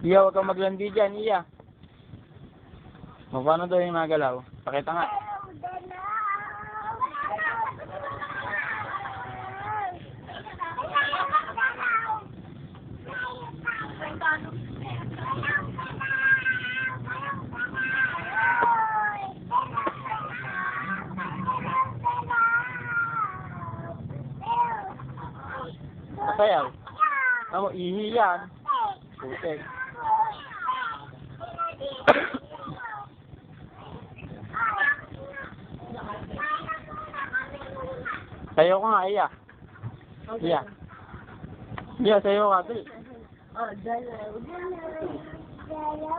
Iya, huwag kang maglandi dyan, Iya. O, paano daw yung nagalaw? Pakita nga. Masayaw. Ano, ihi yan. Putek. Sayo ko nga, Iya. Iya. Iya, sayo ka, Bil. Oh, galaw.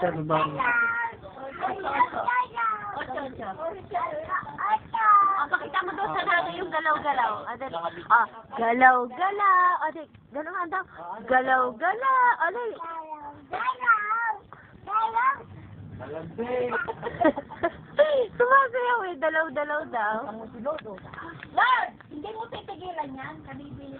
Sabi ba? Pakita mo doon sa nato yung galaw-galaw. Galaw-galaw. Galaw nga daw. Galaw-galaw. Sumasayaw eh. Dalaw-dalaw daw. Lord, hindi mo titigilan yan. Kabibili.